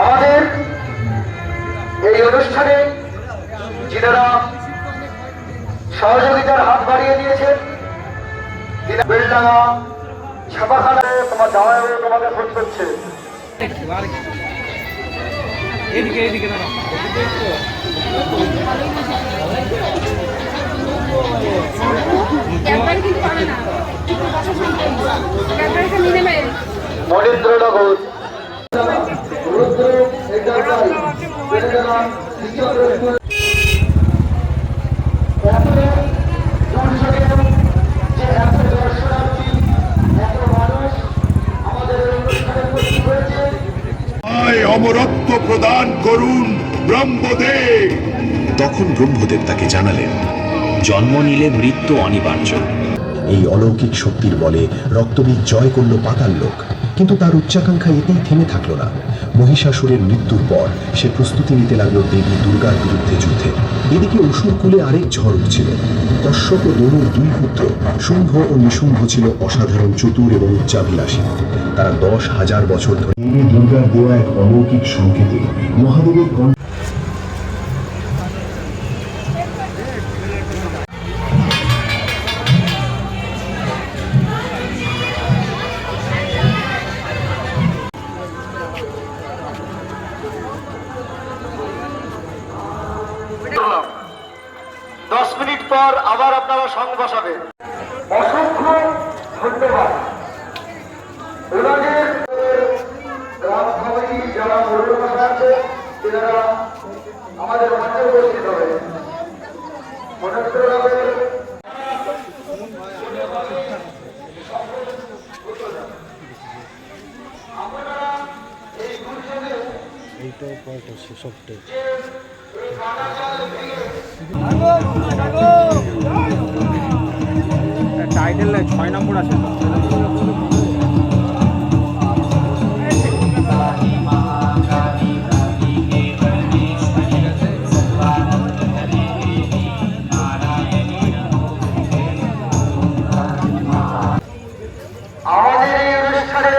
আমাদের এই অনুষ্ঠানে যিনারা সহযোগিতার হাত বাড়িয়ে দিয়েছেন, বেলডাঙ্গা ছাপাখানায় তোমার জামাই তোমাকে খোঁজ করছে। মনীন্দ্রনগর অমরত্ব প্রদান করুন ব্রহ্মদেব। তখন ব্রহ্মদেব তাকে জানালেন, জন্ম নিলে মৃত্যু অনিবার্য। এই অলৌকিক শক্তির বলে রক্তবীজ জয় করল পাতাল লোক, কিন্তু তার উচ্চাকাঙ্ক্ষা এতেই থেমে থাকলো না। মহিষাসুরের মৃত্যুর পর সে প্রস্তুতি নিতে লাগলো দেবী দুর্গার বিরুদ্ধে যুদ্ধে। এদিকে অসুর কুলে আরেক ঝড় উঠছিল। কশ্যপ ও দনুর দুই পুত্র শুম্ভ ও নিশুম্ভ ছিল অসাধারণ চতুর এবং উচ্চাভিলাষী। তারা 10,000 বছর ধরে দুর্গার দেওয়া এক অলৌকিক সংকেতে মহাদেবের দশ মিনিট পর আবার আপনারা সঙ্গ বসাবেন। অসংখ্য ধন্যবাদ। ওনাদের গ্রাম কমিটি যারা মহিলা আছে তেনারা আমাদের মঞ্চে উপস্থিত হবে। এইটাও পার্ট আছে সবটাই। টাইটেল 6 নম্বর আছে। আমাদের এই অনুষ্ঠানে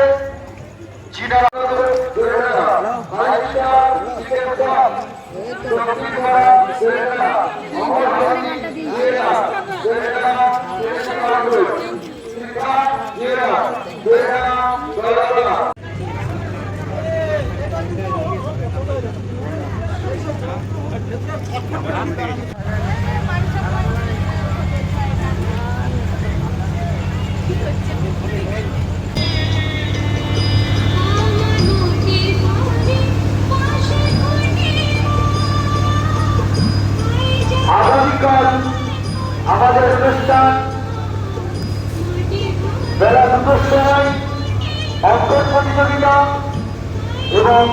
আগামীকাল আমাদের অনুষ্ঠান বেলা 2টার সময় অঙ্কন প্রতিযোগিতা এবং